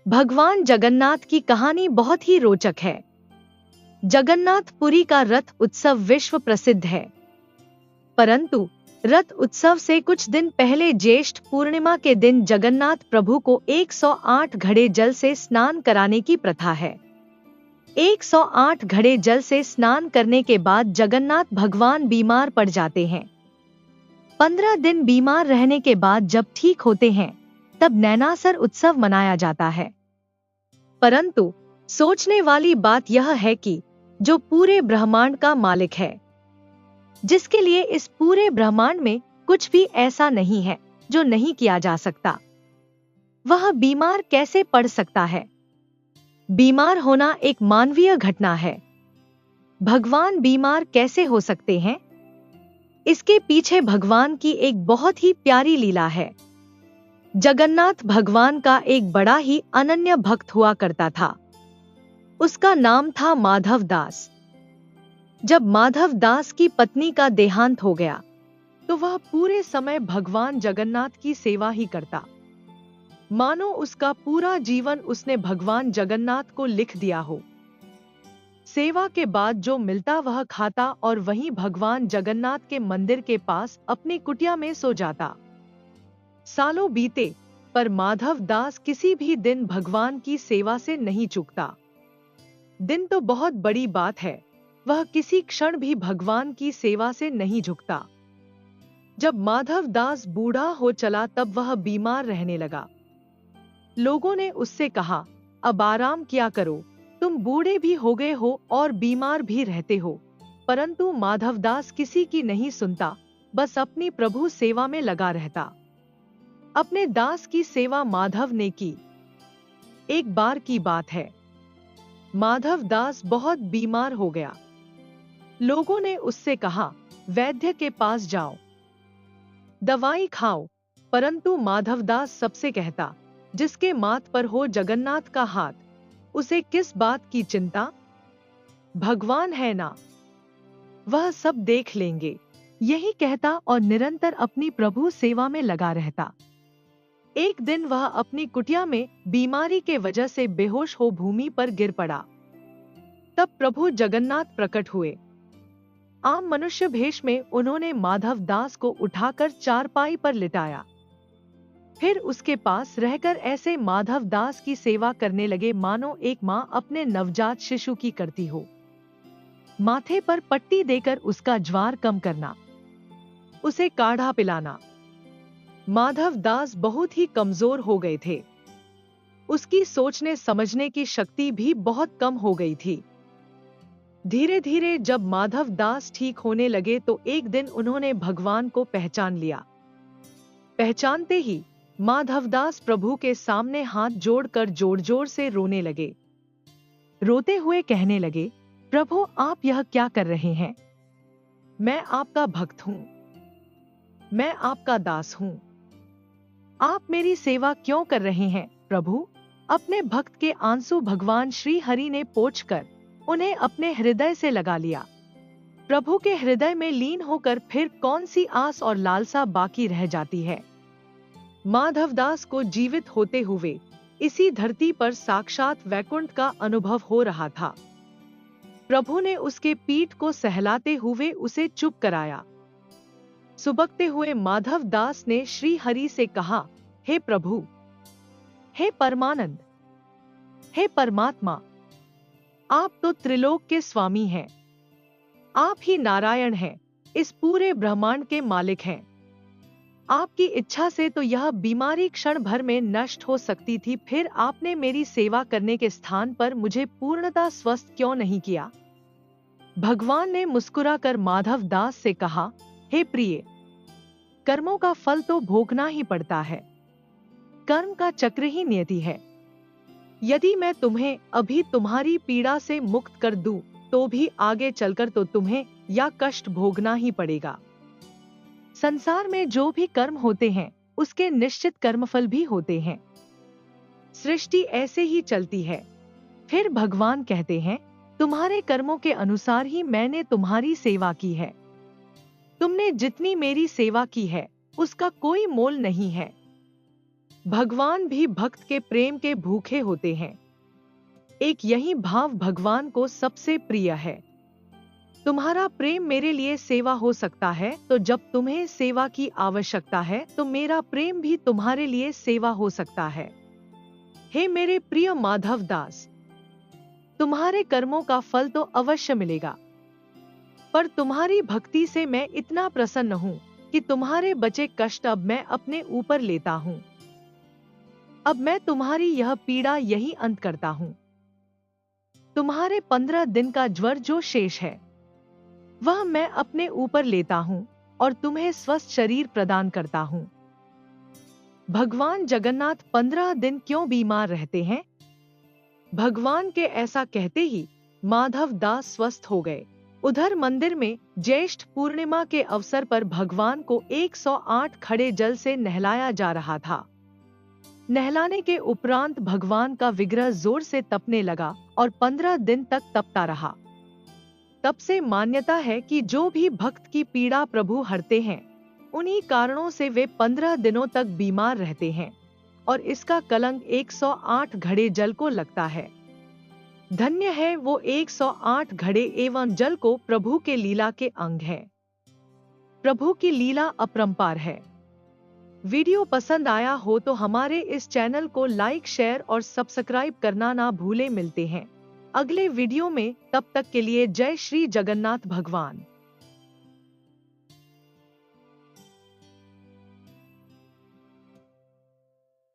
भगवान जगन्नाथ की कहानी बहुत ही रोचक है। जगन्नाथ पुरी का रथ उत्सव विश्व प्रसिद्ध है, परंतु रथ उत्सव से कुछ दिन पहले ज्येष्ठ पूर्णिमा के दिन जगन्नाथ प्रभु को 108 घड़े जल से स्नान कराने की प्रथा है। 108 घड़े जल से स्नान करने के बाद जगन्नाथ भगवान बीमार पड़ जाते हैं। 15 दिन बीमार रहने के बाद जब ठीक होते हैं, तब नैनासर उत्सव मनाया जाता है। परंतु सोचने वाली बात यह है कि जो पूरे ब्रह्मांड का मालिक है, जिसके लिए इस पूरे ब्रह्मांड में कुछ भी ऐसा नहीं है जो नहीं किया जा सकता, वह बीमार कैसे पड़ सकता है? बीमार होना एक मानवीय घटना है। भगवान बीमार कैसे हो सकते हैं? इसके पीछे भगवान की एक बहुत ही प्यारी लीला है। जगन्नाथ भगवान का एक बड़ा ही अनन्य भक्त हुआ करता था। उसका नाम था माधव दास। जब माधव दास की पत्नी का देहांत हो गया, तो वह पूरे समय भगवान जगन्नाथ की सेवा ही करता, मानो उसका पूरा जीवन उसने भगवान जगन्नाथ को लिख दिया हो। सेवा के बाद जो मिलता वह खाता और वहीं भगवान जगन्नाथ के मंदिर के पास अपनी कुटिया में सो जाता। सालों बीते, पर माधव दास किसी भी दिन भगवान की सेवा से नहीं चूकता। दिन तो बहुत बड़ी बात है, वह किसी क्षण भी भगवान की सेवा से नहीं झुकता। जब माधव दास बूढ़ा हो चला तब वह बीमार रहने लगा। लोगों ने उससे कहा, अब आराम किया करो, तुम बूढ़े भी हो गए हो और बीमार भी रहते हो। परंतु माधव दास किसी की नहीं सुनता, बस अपनी प्रभु सेवा में लगा रहता। अपने दास की सेवा माधव ने की। एक बार की बात है, माधव दास बहुत बीमार हो गया। लोगों ने उससे कहा, वैद्य के पास जाओ, दवाई खाओ। परंतु माधव दास सबसे कहता, जिसके माथ पर हो जगन्नाथ का हाथ, उसे किस बात की चिंता? भगवान है ना, वह सब देख लेंगे। यही कहता और निरंतर अपनी प्रभु सेवा में लगा रहता। एक दिन वह अपनी कुटिया में बीमारी के वजह से बेहोश हो भूमि पर गिर पड़ा। तब प्रभु जगन्नाथ प्रकट हुए। आम मनुष्य भेष में उन्होंने माधव दास को उठाकर चारपाई पर लिटाया। फिर उसके पास रहकर ऐसे माधव दास की सेवा करने लगे मानो एक माँ अपने नवजात शिशु की करती हो। माथे पर पट्टी देकर उसका ज्वार कम करना, उसे काढ़ा पिलाना। माधव दास बहुत ही कमजोर हो गए थे। उसकी सोचने समझने की शक्ति भी बहुत कम हो गई थी। धीरे धीरे जब माधव दास ठीक होने लगे तो एक दिन उन्होंने भगवान को पहचान लिया। पहचानते ही माधव दास प्रभु के सामने हाथ जोड़कर जोर जोर से रोने लगे। रोते हुए कहने लगे, प्रभु आप यह क्या कर रहे हैं? मैं आपका भक्त हूं, मैं आपका दास हूं। आप मेरी सेवा क्यों कर रहे हैं प्रभु? अपने भक्त के आंसू भगवान श्री हरि ने पोंछकर उन्हें अपने हृदय से लगा लिया। प्रभु के हृदय में लीन होकर फिर कौन सी आस और लालसा बाकी रह जाती है? माधव दास को जीवित होते हुए इसी धरती पर साक्षात वैकुंठ का अनुभव हो रहा था। प्रभु ने उसके पीठ को सहलाते हुए उसे चुप कराया। सुबकते हुए माधव दास ने श्री हरि से कहा, हे प्रभु, हे परमानंद, हे परमात्मा, आप तो त्रिलोक के स्वामी हैं। आप ही नारायण हैं, इस पूरे ब्रह्मांड के मालिक हैं। आपकी इच्छा से तो यह बीमारी क्षण भर में नष्ट हो सकती थी, फिर आपने मेरी सेवा करने के स्थान पर मुझे पूर्णतः स्वस्थ क्यों नहीं किया? भगवान ने मुस्कुराकर माधव दास से कहा, हे प्रिय, कर्मों का फल तो भोगना ही पड़ता है। कर्म का चक्र ही नियति है। यदि मैं तुम्हें अभी तुम्हारी पीड़ा से मुक्त कर दूं, तो भी आगे चलकर तो तुम्हें या कष्ट भोगना ही पड़ेगा। संसार में जो भी कर्म होते हैं, उसके निश्चित कर्मफल भी होते हैं। सृष्टि ऐसे ही चलती है। फिर भगवान कहते हैं, तुम्हारे कर्मों के अनुसार ही मैंने तुम्हारी सेवा की है। तुमने जितनी मेरी सेवा की है, उसका कोई मोल नहीं है। भगवान भी भक्त के प्रेम के भूखे होते हैं। एक यही भाव भगवान को सबसे प्रिय है। तुम्हारा प्रेम मेरे लिए सेवा हो सकता है, तो जब तुम्हें सेवा की आवश्यकता है तो मेरा प्रेम भी तुम्हारे लिए सेवा हो सकता है। हे मेरे प्रिय माधव दास, तुम्हारे कर्मों का फल तो अवश्य मिलेगा, पर तुम्हारी भक्ति से मैं इतना प्रसन्न हूँ कि तुम्हारे बचे कष्ट अब मैं अपने ऊपर लेता हूँ। अब मैं तुम्हारी यह पीड़ा यही अंत करता हूँ। तुम्हारे 15 दिन का ज्वर जो शेष है वह मैं अपने ऊपर लेता हूँ और तुम्हें स्वस्थ शरीर प्रदान करता हूँ। भगवान जगन्नाथ 15 दिन क्यों बीमार रहते हैं? भगवान के ऐसा कहते ही माधव दास स्वस्थ हो गए। उधर मंदिर में ज्येष्ठ पूर्णिमा के अवसर पर भगवान को 108 खड़े जल से नहलाया जा रहा था। नहलाने के उपरांत भगवान का विग्रह जोर से तपने लगा और 15 दिन तक तपता रहा। तब से मान्यता है कि जो भी भक्त की पीड़ा प्रभु हरते हैं, उन्हीं कारणों से वे 15 दिनों तक बीमार रहते हैं और इसका कलंक 108 घड़े जल को लगता है। धन्य है वो 108 घड़े एवं जल को प्रभु के लीला के अंग है। प्रभु की लीला अपरंपार है। वीडियो पसंद आया हो तो हमारे इस चैनल को लाइक, शेयर और सब्सक्राइब करना ना भूले। मिलते हैं अगले वीडियो में, तब तक के लिए जय श्री जगन्नाथ भगवान।